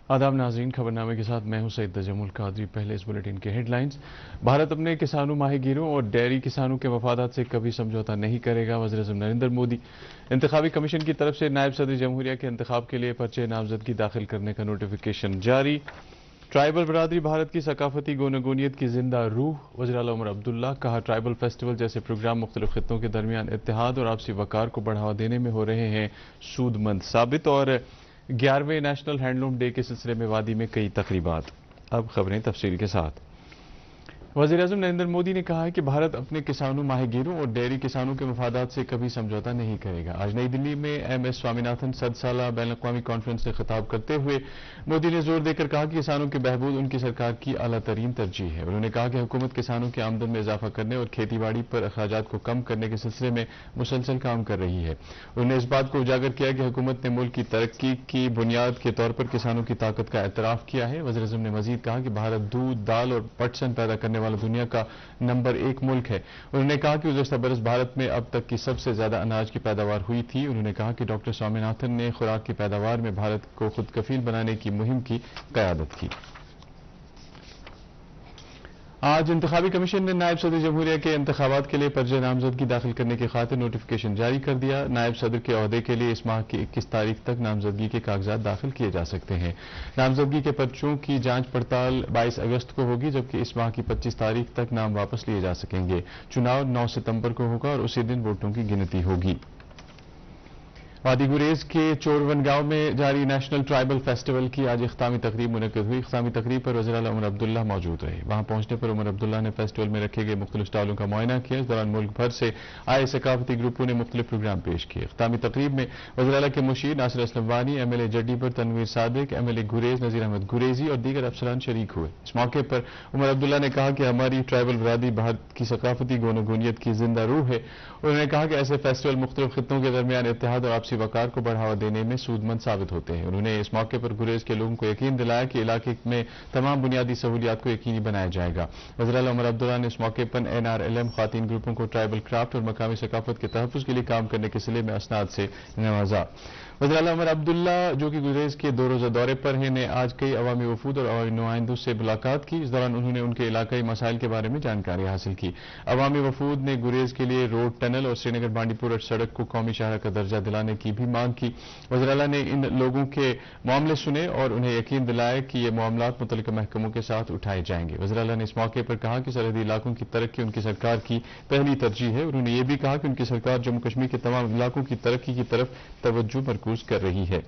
آداب ناظرین، خبرنامے کے ساتھ میں ہوں سید تجمل قادری۔ پہلے اس بلیٹن کے ہیڈ لائنز۔ بھارت اپنے کسانوں، ماہی گیروں اور ڈیری کسانوں کے مفادات سے کبھی سمجھوتہ نہیں کرے گا، وزیر اعظم نریندر مودی۔ انتخابی کمیشن کی طرف سے نائب صدر جمہوریہ کے انتخاب کے لیے پرچے نامزدگی داخل کرنے کا نوٹیفیکیشن جاری۔ ٹرائبل برادری بھارت کی ثقافتی گوناگونیت کی زندہ روح، وزیر اعلیٰ عمر عبداللہ۔ کہا، ٹرائبل فیسٹیول جیسے پروگرام مختلف خطوں کے درمیان اتحاد اور آپسی وقار کو بڑھاوا دینے میں ہو رہے ہیں سود مند ثابت۔ اور 11ویں نیشنل ہینڈلوم ڈے کے سلسلے میں وادی میں کئی تقریبات۔ اب خبریں تفصیل کے ساتھ۔ وزیر اعظم نریندر مودی نے کہا ہے کہ بھارت اپنے کسانوں، ماہی گیروں اور ڈیری کسانوں کے مفادات سے کبھی سمجھوتہ نہیں کرے گا۔ آج نئی دلی میں ایم ایس سوامیناتھن 100 سالہ بین الاقوامی کانفرنس سے خطاب کرتے ہوئے مودی نے زور دے کر کہا کہ کسانوں کے بہبود ان کی سرکار کی اعلیٰ ترین ترجیح ہے۔ انہوں نے کہا کہ حکومت کسانوں کی آمدن میں اضافہ کرنے اور کھیتی باڑی پر اخراجات کو کم کرنے کے سلسلے میں مسلسل کام کر رہی ہے۔ انہوں نے اس بات کو اجاگر کیا کہ حکومت نے ملک کی ترقی کی بنیاد کے طور پر کسانوں کی طاقت کا اعتراف کیا ہے۔ وزیر اعظم نے مزید کہا کہ بھارت دودھ، دال اور پٹسن پیدا کرنے والا دنیا کا نمبر 1 ملک ہے۔ انہوں نے کہا کہ گزشتہ برس بھارت میں اب تک کی سب سے زیادہ اناج کی پیداوار ہوئی تھی۔ انہوں نے کہا کہ ڈاکٹر سوامیناتھن نے خوراک کی پیداوار میں بھارت کو خود کفیل بنانے کی مہم کی قیادت کی۔ آج انتخابی کمیشن نے نائب صدر جمہوریہ کے انتخابات کے لیے پرچہ نامزدگی داخل کرنے کی خاطر نوٹیفیکیشن جاری کر دیا۔ نائب صدر کے عہدے کے لیے اس ماہ کی 21 تاریخ تک نامزدگی کے کاغذات داخل کیے جا سکتے ہیں۔ نامزدگی کے پرچوں کی جانچ پڑتال 22 اگست کو ہوگی، جبکہ اس ماہ کی 25 تاریخ تک نام واپس لیے جا سکیں گے۔ چناؤ 9 ستمبر کو ہوگا اور اسی دن ووٹوں کی گنتی ہوگی۔ وادی گریز کے چورون گاؤں میں جاری نیشنل ٹرائبل فیسٹیول کی آج اختتامی تقریب منعقد ہوئی۔ اختتامی تقریب پر وزیر اعلیٰ عمر عبداللہ موجود رہے۔ وہاں پہنچنے پر عمر عبداللہ نے فیسٹیول میں رکھے گئے مختلف اسٹالوں کا معائنہ کیا۔ اس دوران ملک بھر سے آئے ثقافتی گروپوں نے مختلف پروگرام پیش کیے۔ اختتامی تقریب میں وزیر اعلیٰ کے مشیر Nasir Aslam Wani, M L A جڈی پر Tanvir Sadiq, M L A Gurez Nazir Ahmad گریزی اور دیگر افسران شریک ہوئے۔ اس موقع پر عمر عبداللہ نے کہا کہ ہماری ٹرائبل برادری بھارت کی ثقافتی گوناگونیت کی زندہ روح ہے۔ انہوں نے کہا کہ ایسے فیسٹیول مختلف خطوں کے درمیان اتحاد اور آپسی وقار کو بڑھاوا دینے میں سود مند ثابت ہوتے ہیں۔ انہوں نے اس موقع پر گریز کے لوگوں کو یقین دلایا کہ علاقے میں تمام بنیادی سہولیات کو یقینی بنایا جائے گا۔ وزیر اعلیٰ عمر عبداللہ نے اس موقع پر NRLM خواتین گروپوں کو ٹرائبل کرافٹ اور مقامی ثقافت کے تحفظ کے لیے کام کرنے کے سلسلے میں اسناد سے نوازا۔ وزیر اعلیٰ عمر عبداللہ، جو کہ گریز کے 2 روزہ دورے پر ہیں، نے آج کئی عوامی وفود اور عوامی نمائندوں سے ملاقات کی۔ اس دوران انہوں نے ان کے علاقائی مسائل کے بارے میں جانکاری حاصل کی۔ عوامی وفود نے گریز کے لیے روڈ، ٹنل اور سری نگر بانڈی پورہ سڑک کو قومی شاہراہ کا درجہ دلانے کی بھی مانگ کی۔ وزیر اعلیٰ نے ان لوگوں کے معاملے سنے اور انہیں یقین دلایا کہ یہ معاملات متعلقہ محکموں کے ساتھ اٹھائے جائیں گے۔ وزیر اعلیٰ نے اس موقع پر کہا کہ سرحدی علاقوں کی ترقی ان کی سرکار کی پہلی ترجیح ہے۔ انہوں نے یہ بھی کہا کہ ان کی سرکار جموں کشمیر کے تمام علاقوں کی ترقی کی طرف توجہ مرکوز کر رہی ہے۔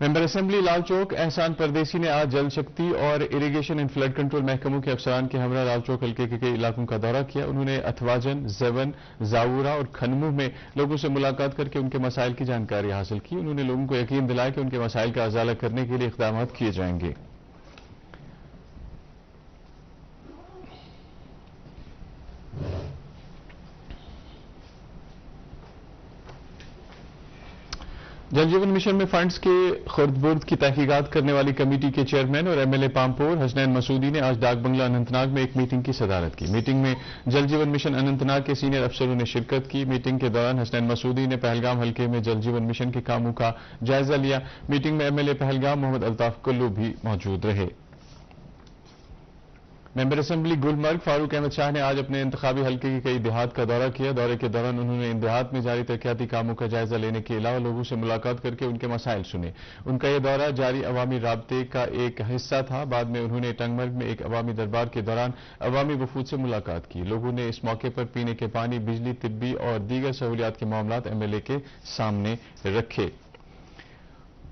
ممبر اسمبلی لال چوک احسان پردیسی نے آج جل شکتی اور اریگیشن اینڈ فلڈ کنٹرول محکموں کے افسران کے ہمراہ لال چوک حلقے کے کئی علاقوں کا دورہ کیا۔ انہوں نے اتھواجن، زیون، زاورا اور کھنمو میں لوگوں سے ملاقات کر کے ان کے مسائل کی جانکاری حاصل کی۔ انہوں نے لوگوں کو یقین دلایا کہ ان کے مسائل کا ازالہ کرنے کے لیے اقدامات کیے جائیں گے۔ جل جیون مشن میں فنڈز کے خرد برد کی تحقیقات کرنے والی کمیٹی کے چیئرمین اور M L A Pampore Hasnain Masoodi نے آج ڈاک بنگلہ اننت ناگ میں ایک میٹنگ کی صدارت کی۔ میٹنگ میں جل جیون مشن اننت ناگ کے سینئر افسروں نے شرکت کی۔ میٹنگ کے دوران حسنین مسعودی نے پہلگام حلقے میں جل جیون مشن کے کاموں کا جائزہ لیا۔ میٹنگ میں ایم ایل اے پہلگام محمد الطاف کلو بھی موجود رہے۔ ممبر اسمبلی گلمرگ فاروق احمد شاہ نے آج اپنے انتخابی حلقے کے کئی دیہات کا دورہ کیا۔ دورے کے دوران انہوں نے ان دیہات میں جاری ترقیاتی کاموں کا جائزہ لینے کے علاوہ لوگوں سے ملاقات کر کے ان کے مسائل سنے۔ ان کا یہ دورہ جاری عوامی رابطے کا ایک حصہ تھا۔ بعد میں انہوں نے ٹنگمرگ میں ایک عوامی دربار کے دوران عوامی وفود سے ملاقات کی۔ لوگوں نے اس موقع پر پینے کے پانی، بجلی، طبی اور دیگر سہولیات کے معاملات ایم ایل اے کے سامنے رکھے۔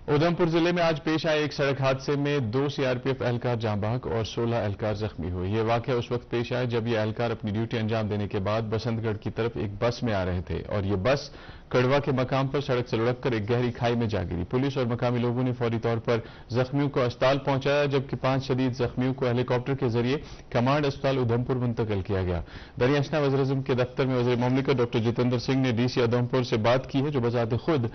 اودھمپور ضلع میں آج پیش آئے ایک سڑک حادثے میں 2 CRPF اہلکار جاں بحق اور 16 اہلکار زخمی ہوئے۔ یہ واقعہ اس وقت پیش آیا جب یہ اہلکار اپنی ڈیوٹی انجام دینے کے بعد بسنت گڑھ کی طرف ایک بس میں آ رہے تھے اور یہ بس کڑوا کے مقام پر سڑک سے لڑک کر ایک گہری کھائی میں جا گری۔ پولیس اور مقامی لوگوں نے فوری طور پر زخمیوں کو اسپتال پہنچایا، جبکہ 5 شدید زخمیوں کو ہیلی کاپٹر کے ذریعے کمانڈ اسپتال اودھمپور منتقل کیا گیا۔ دریں اثنا وزیر اعظم کے دفتر میں وزیر مملکت ڈاکٹر جتیندر سنگھ نے DC اودھمپور سے بات کی ہے، جو بذات خود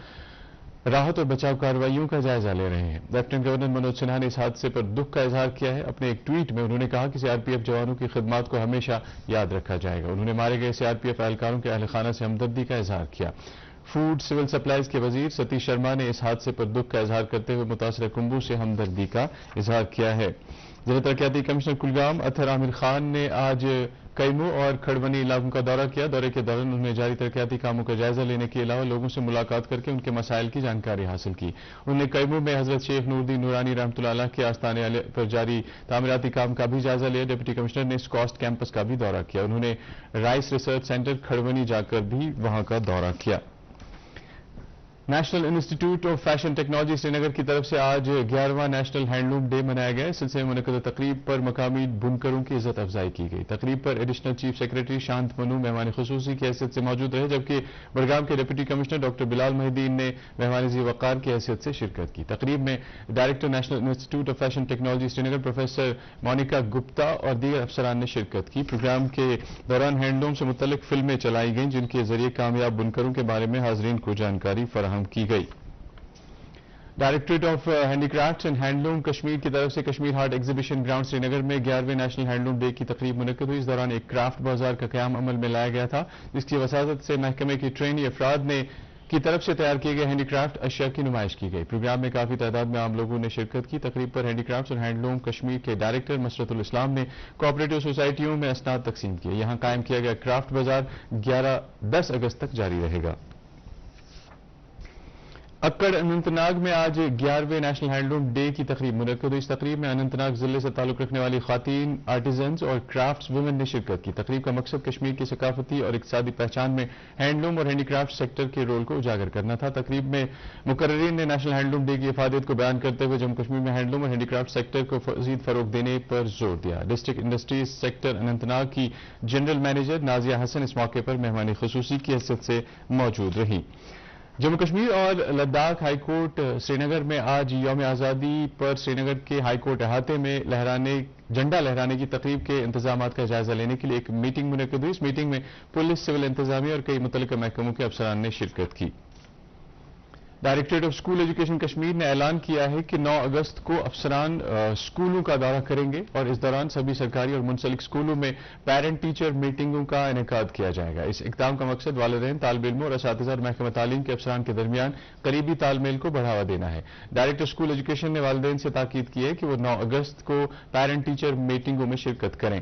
راحت اور بچاؤ کارروائیوں کا جائزہ لے رہے ہیں۔ لیفٹیننٹ گورنر منوج سنہا نے اس حادثے پر دکھ کا اظہار کیا ہے۔ اپنے ایک ٹویٹ میں انہوں نے کہا کہ CRPF جوانوں کی خدمات کو ہمیشہ یاد رکھا جائے گا۔ انہوں نے مارے گئے CRPF اہلکاروں کے اہل خانہ سے ہمدردی کا اظہار کیا۔ فوڈ سول سپلائز کے وزیر ستیش شرما نے اس حادثے پر دکھ کا اظہار کرتے ہوئے متاثرہ کنبوں سے ہمدردی کا اظہار کیا ہے۔ ضلع ترقیاتی کمشنر کلگام اطہر عامر خان نے آج کیمو اور کھڑونی علاقوں کا دورہ کیا۔ دورے کے دوران انہوں نے جاری ترقیاتی کاموں کا جائزہ لینے کے علاوہ لوگوں سے ملاقات کر کے ان کے مسائل کی جانکاری حاصل کی۔ انہوں نے کیمو میں حضرت شیخ نوردین نورانی رحمۃ اللہ علیہ کے آستانے پر جاری تعمیراتی کام کا بھی جائزہ لیا۔ ڈپٹی کمشنر نے اسکاسٹ کیمپس کا بھی دورہ کیا۔ انہوں نے رائس ریسرچ سینٹر کھڑونی جا کر بھی وہاں کا دورہ کیا۔ National institute of fashion technology Srinagar کی طرف سے آج 11واں نیشنل ہینڈلوم ڈے منایا گیا۔ اس سلسلے میں منعقدہ تقریب پر مقامی بنکروں کی عزت افزائی کی گئی۔ تقریب پر ایڈیشنل چیف سیکریٹری شانت منو مہمان خصوصی کی حیثیت سے موجود رہے، جبکہ بڑگام کے ڈپٹی کمشنر ڈاکٹر بلال محی الدین نے مہمان ذی وقار کی حیثیت سے شرکت کی۔ تقریب میں director national institute of fashion technology Sri Nagar professor Monica Gupta اور دیگر افسران نے شرکت کی۔ پروگرام کے دوران ہینڈلوم سے متعلق فلمیں چلائی گئیں، جن کے ذریعے کامیاب بنکروں کے بارے میں حاضرین کو جانکاری فراہم کی گئی۔ Directorate of handy crafts and handloom Kashmir کی طرف سے کشمیر ہارٹ ایگزیبیشن گراؤنڈ سری نگر میں 11ویں نیشنل ہینڈلوم ڈے کی تقریب منعقد ہوئی۔ اس دوران ایک کرافٹ بازار کا قیام عمل میں لایا گیا تھا، جس کی وساطت سے محکمے کے ٹرینی افراد کی طرف سے تیار کیے گئے ہینڈی کرافٹ اشیاء کی نمائش کی گئی۔ پروگرام میں کافی تعداد میں عام لوگوں نے شرکت کی۔ تقریب پر ہینڈی کرافٹس اور ہینڈلوم کشمیر کے ڈائریکٹر مسرت الاسلام نے کوآپریٹو سوسائٹیوں میں اسناد تقسیم کیے۔ یہاں قائم کیا گیا کرافٹ بازار 10 اگست تک جاری رہے گا۔ اکڑ اننت ناگ میں آج 11ویں نیشنل ہینڈلوم ڈے کی تقریب منعقد ہوئی۔ اس تقریب میں اننت ناگ ضلع سے تعلق رکھنے والی خواتین آرٹیزنز اور کرافٹس ویمن نے شرکت کی۔ تقریب کا مقصد کشمیر کی ثقافتی اور اقتصادی پہچان میں ہینڈلوم اور ہینڈی کرافٹ سیکٹر کے رول کو اجاگر کرنا تھا۔ تقریب میں مقررین نے نیشنل ہینڈلوم ڈے کی افادیت کو بیان کرتے ہوئے جموں کشمیر میں ہینڈلوم اور ہینڈی کرافٹ سیکٹر کو مزید فروغ دینے پر زور دیا۔ District industries sector Anant Nag کی جنرل مینیجر نازیہ حسن اس موقع پر مہمان خصوصی کی حیثیت سے موجود رہیں۔ جموں کشمیر اور لداخ ہائی کورٹ سری نگر میں آج یوم آزادی پر سری نگر کے ہائی کورٹ احاطے میں جھنڈا لہرانے کی تقریب کے انتظامات کا جائزہ لینے کے لیے ایک میٹنگ منعقد ہوئی۔ اس میٹنگ میں پولیس، سول انتظامیہ اور کئی متعلقہ محکموں کے افسران نے شرکت کی۔ Directorate of school education Kashmir نے اعلان کیا ہے کہ 9 اگست کو افسران اسکولوں کا دورہ کریں گے اور اس دوران سبھی سرکاری اور منسلک اسکولوں میں پیرنٹ ٹیچر میٹنگوں کا انعقاد کیا جائے گا۔ اس اقدام کا مقصد والدین، طالب علموں اور اساتذہ اور محکمہ تعلیم کے افسران کے درمیان قریبی تال میل کو بڑھاوا دینا ہے۔ ڈائریکٹر اسکول ایجوکیشن نے والدین سے تاکید کی ہے کہ وہ 9 اگست کو پیرنٹ ٹیچر میٹنگوں میں شرکت کریں۔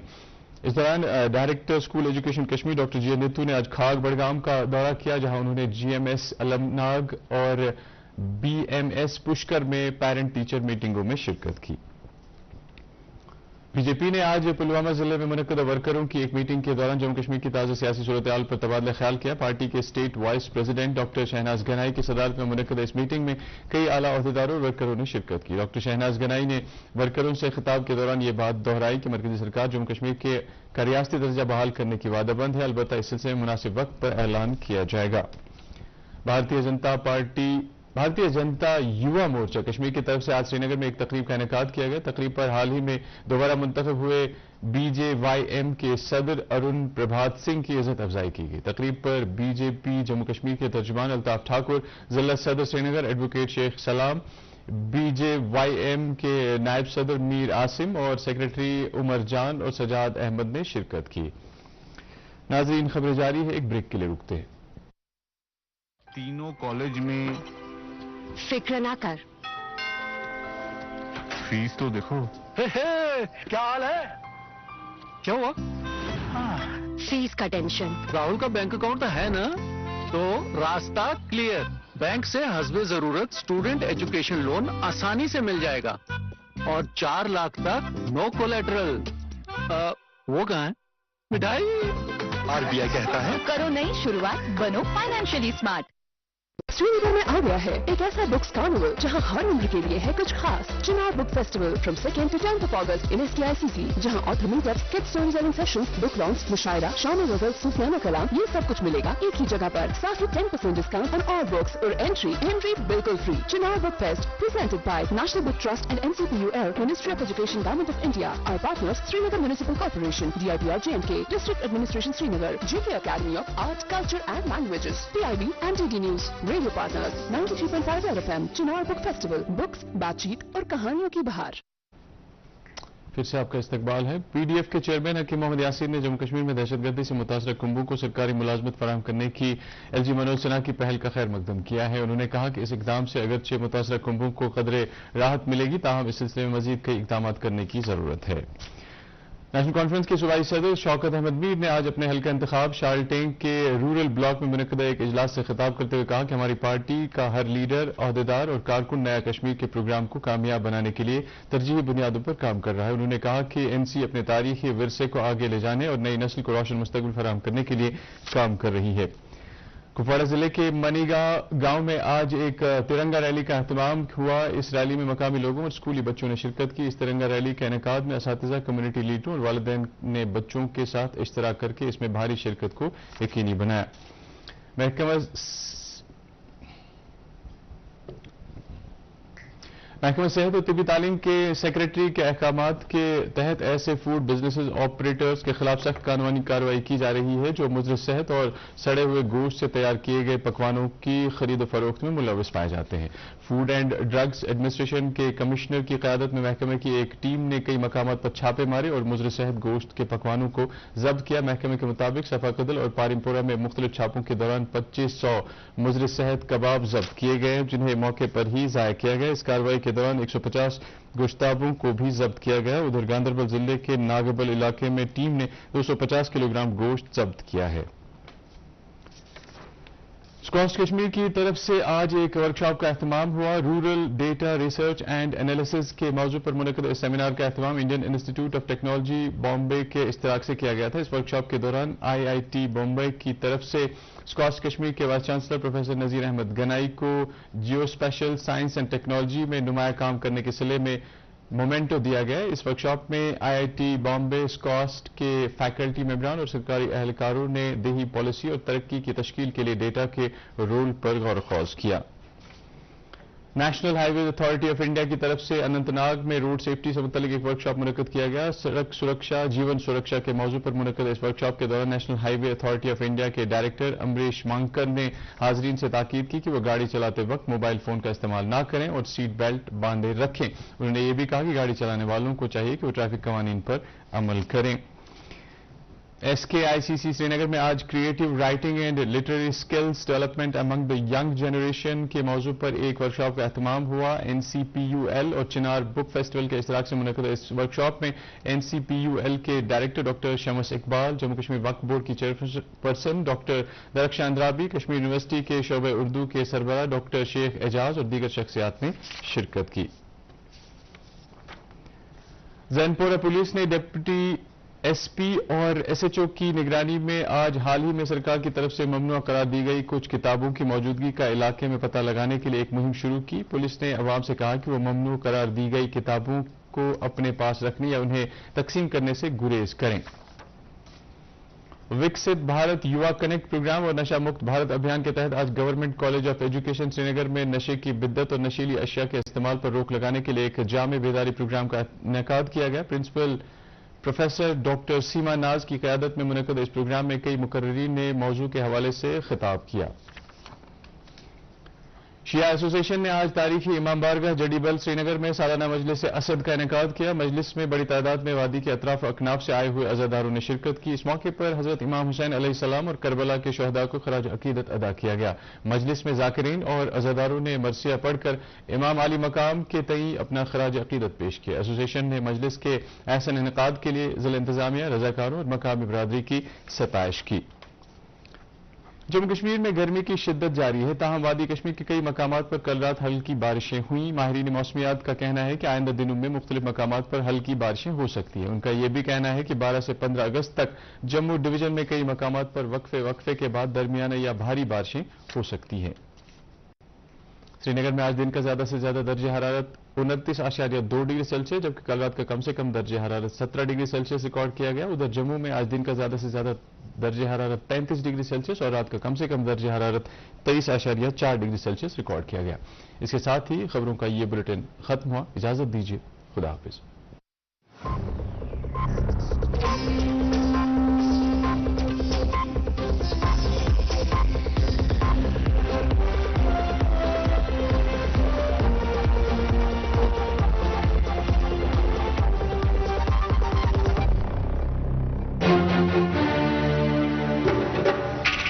اس دوران director school education Kashmir doctor G Neetu نے آج کھاگ بڑگام کا دورہ کیا، جہاں انہوں نے جی ایم ایس المناگ اور بی ایم ایس پشکر میں پیرنٹ ٹیچر میٹنگوں میں شرکت کی۔ بی جے پی نے آج پلوامہ ضلع میں منعقدہ ورکروں کی ایک میٹنگ کے دوران جموں کشمیر کی تازہ سیاسی صورتحال پر تبادلہ خیال کیا۔ پارٹی کے state vice president doctor Shahnaz Ganai کی صدارت میں منعقدہ اس میٹنگ میں کئی اعلیٰ عہدیداروں اور ورکروں نے شرکت کی۔ ڈاکٹر شہناز گنائی نے ورکروں سے خطاب کے دوران یہ بات دہرائی کہ مرکزی سرکار جموں کشمیر کا ریاستی درجہ بحال کرنے کی وعدہ بند ہے، البتہ اس سلسلے میں مناسب وقت پر اعلان کیا جائے گا۔ بھارتیہ جنتا یووا مورچہ کشمیر کی طرف سے آج سری نگر میں ایک تقریب کا انعقاد کیا گیا۔ تقریب پر حال ہی میں دوبارہ منتخب ہوئے بی جے وائی ایم کے صدر ارون پربھات سنگھ کی عزت افزائی کی گئی۔ تقریب پر بی جے پی جموں کشمیر کے ترجمان الطاف ٹھاکر، ضلع صدر سری نگر ایڈوکیٹ شیخ سلام، بی جے وائی ایم کے نائب صدر میر عاصم اور سیکریٹری عمر جان اور سجاد احمد نے شرکت کی۔ ناظرین، خبریں جاری ہے، ایک بریک کے لیے رکتے ہیں۔ تینوں کالج میں فکر نہ کر، فیس تو دیکھو۔ کیا حال ہے؟ کیا ہوا؟ فیس کا ٹینشن۔ راہل کا بینک اکاؤنٹ تو ہے نا، تو راستہ کلیئر۔ بینک سے حسب ضرورت اسٹوڈنٹ ایجوکیشن لون آسانی سے مل جائے گا اور 4 لاکھ تک نو کولیٹرل۔ وہ کہاں ہے؟ مٹھائی۔ RBI کہتا ہے کرو نئی شروعات، بنو فائنینشلی اسمارٹ۔ سری نگر میں آ گیا ہے ایک ایسا بکس کارنیول جہاں ہر عمر کے لیے ہے کچھ خاص۔ Chinar book festival from 2 to 10 August in STICC، جہاں author meet ups, kid storytelling sessions, book launch, مشاعرہ، شام غزل، صوفیانہ کلام، یہ سب کچھ ملے گا ایک ہی جگہ پر۔ ساتھ ہی 10% ڈسکاؤنٹ آن آل بکس اور انٹری بالکل free. Chinar book fest presented by national book trust and NCPUL، ministry of education, government of India. Our partners Sri Nagar Municipal Corporation, DIPR JNK, District Administration Srinagar, JK Academy of Art, Culture and Languages, PIB and DD News. Radio partners 93.5 FM, Chinar book festival, books, بات چیت اور کہانیوں کی بہار۔ پھر سے آپ کا استقبال ہے۔ پی ڈی ایف کے چیئرمین حکیم محمد یاسین نے جموں کشمیر میں دہشت گردی سے متاثرہ کنبوں کو سرکاری ملازمت فراہم کرنے کی ایل جی منوج سنہا کی پہل کا خیر مقدم کیا ہے۔ انہوں نے کہا کہ اس اقدام سے اگرچہ متاثرہ کنبوں کو قدرے راحت ملے گی، تاہم اس سلسلے میں مزید کئی اقدامات کرنے کی ضرورت ہے۔ نیشنل کانفرنس کے صوبائی صدر شوکت احمد میر نے آج اپنے حلقہ انتخاب شارلٹینگ کے رورل بلاک میں منعقدہ ایک اجلاس سے خطاب کرتے ہوئے کہا کہ ہماری پارٹی کا ہر لیڈر، عہدیدار اور کارکن نیا کشمیر کے پروگرام کو کامیاب بنانے کے لیے ترجیحی بنیادوں پر کام کر رہا ہے۔ انہوں نے کہا کہ این سی اپنے تاریخی ورثے کو آگے لے جانے اور نئی نسل کو روشن مستقبل فراہم کرنے کے لیے کام کر رہی ہے۔ کپواڑہ ضلع کے منیگا گاؤں میں آج ایک ترنگا ریلی کا اہتمام ہوا۔ اس ریلی میں مقامی لوگوں اور اسکولی بچوں نے شرکت کی۔ اس ترنگا ریلی کے انعقاد میں اساتذہ، کمیونٹی لیڈروں اور والدین نے بچوں کے ساتھ اشتراک کر کے اس میں بھاری شرکت کو یقینی بنایا۔ محکمہ صحت اور طبی تعلیم کے سیکریٹری کے احکامات کے تحت ایسے فوڈ بزنسز آپریٹرز کے خلاف سخت قانونی کارروائی کی جا رہی ہے جو مضر صحت اور سڑے ہوئے گوشت سے تیار کیے گئے پکوانوں کی خرید و فروخت میں ملوث پائے جاتے ہیں۔ فوڈ اینڈ ڈرگز ایڈمنسٹریشن کے کمشنر کی قیادت میں محکمے کی ایک ٹیم نے کئی مقامات پر چھاپے مارے اور مضر صحت گوشت کے پکوانوں کو ضبط کیا۔ محکمے کے مطابق صفا قدل اور پارم پورہ میں مختلف چھاپوں کے دوران 2500 مضر صحت کباب ضبط کیے گئے جنہیں موقع پر ہی ضائع کیا گیا۔ اس کارروائی کے دوران 150 گوشتابوں کو بھی ضبط کیا گیا۔ ادھر گاندربل ضلع کے ناگبل علاقے میں ٹیم نے 250 کلو گرام گوشت ضبط کیا ہے۔ اسکاسٹ کشمیر کی طرف سے آج ایک ورکشاپ کا اہتمام ہوا۔ Rural data research and analysis کے موضوع پر منعقد اس سیمینار کا اہتمام انڈین انسٹی ٹیوٹ آف ٹیکنالوجی بامبے کے اشتراک سے کیا گیا تھا۔ اس ورکشاپ کے دوران آئی آئی ٹی بامبے کی طرف سے اسکاسٹ کشمیر کے vice chancellor professor Nazir Ahmad Ganai کو geospatial science and technology میں نمایاں کام کرنے کے سلسلے میں مومنٹو دیا گیا۔ اس ورکشاپ میں آئی آئی ٹی بامبے، اسکاسٹ کے فیکلٹی ممبران اور سرکاری اہلکاروں نے دیہی پالیسی اور ترقی کی تشکیل کے لیے ڈیٹا کے رول پر غور و خوض کیا۔ National high way authority of India کی طرف سے اننت ناگ میں روڈ سیفٹی سے متعلق ایک ورکشاپ منعقد کیا گیا۔ سڑک سرکشا، جیون سرکشا کے موضوع پر منعقد اس ورکشاپ کے دوران national high way authority of India کے ڈائریکٹر امریش مانکر نے حاضرین سے تاکید کی کہ وہ گاڑی چلاتے وقت موبائل فون کا استعمال نہ کریں اور سیٹ بیلٹ باندھے رکھیں۔ انہوں نے یہ بھی کہا کہ گاڑی چلانے والوں کو چاہیے کہ وہ ٹریفک قوانین پر عمل کریں۔ ایس کے آئی سی سی سری نگر میں آج creative writing and literary skills development among the young generation کے موضوع پر ایک ورکشاپ کا اہتمام ہوا۔ N C P U L اور چنار بک فیسٹیول کے اشتراک سے منعقد اس ورکشاپ میں N C P U L کے ڈائریکٹر ڈاکٹر شمس اقبال، جموں کشمیر وقف بورڈ کی chairperson doctor Darakhshan Andrabi, Kashmir university کے شعبہ اردو کے سربراہ ڈاکٹر شیخ اعجاز اور دیگر شخصیات نے شرکت کی۔ زین پورہ پولیس نے ڈپٹی ایس پی اور ایس ایچ او کی نگرانی میں آج حال ہی میں سرکار کی طرف سے ممنوع قرار دی گئی کچھ کتابوں کی موجودگی کا علاقے میں پتہ لگانے کے لیے ایک مہم شروع کی۔ پولیس نے عوام سے کہا کہ وہ ممنوع قرار دی گئی کتابوں کو اپنے پاس رکھنے یا انہیں تقسیم کرنے سے گریز کریں۔ وکست بھارت یوا کنیکٹ پروگرام اور نشہ مکت بھارت ابھیان کے تحت آج گورنمنٹ کالج آف ایجوکیشن سری نگر میں نشے کی بدعت اور نشیلی اشیاء کے استعمال پر روک لگانے کے لیے ایک جامع بیداری پروگرام کا انعقاد کیا گیا۔ پرنسپل پروفیسر ڈاکٹر سیما ناز کی قیادت میں منعقد اس پروگرام میں کئی مقررین نے موضوع کے حوالے سے خطاب کیا۔ شیعہ ایسوسی ایشن نے آج تاریخی امام بارگاہ جڈی بل سری نگر میں سالانہ مجلس اسد کا انعقاد کیا۔ مجلس میں بڑی تعداد میں وادی کے اطراف و اکناف سے آئے ہوئے عزاداروں نے شرکت کی۔ اس موقع پر حضرت امام حسین علیہ السلام اور کربلا کے شہداء کو خراج عقیدت ادا کیا گیا۔ مجلس میں ذاکرین اور عزاداروں نے مرثیہ پڑھ کر امام عالی مقام کے تئیں اپنا خراج عقیدت پیش کیا۔ ایسوسی ایشن نے مجلس کے احسن انعقاد کے لیے ضلع انتظامیہ، رضاکاروں اور مقامی برادری کی ستائش کی۔ جموں کشمیر میں گرمی کی شدت جاری ہے، تاہم وادی کشمیر کے کئی مقامات پر کل رات ہلکی بارشیں ہوئیں۔ ماہرین موسمیات کا کہنا ہے کہ آئندہ دنوں میں مختلف مقامات پر ہلکی بارشیں ہو سکتی ہیں۔ ان کا یہ بھی کہنا ہے کہ 12 سے 15 اگست تک جموں ڈویژن میں کئی مقامات پر وقفے کے بعد درمیانہ یا بھاری بارشیں ہو سکتی ہیں۔ سری نگر میں آج دن کا زیادہ سے زیادہ درجہ حرارت 29.2 ڈگری سیلسیس جبکہ کل رات کا کم سے کم درجہ حرارت 17 ڈگری سیلسیس ریکارڈ کیا گیا۔ ادھر جموں میں آج دن کا زیادہ سے زیادہ درجہ حرارت 33 ڈگری سیلسیس اور رات کا کم سے کم درجہ حرارت 23.4 ڈگری سیلسیس ریکارڈ کیا گیا۔ اس کے ساتھ ہی خبروں کا یہ بلیٹن ختم ہوا۔ اجازت دیجیے، خدا حافظ۔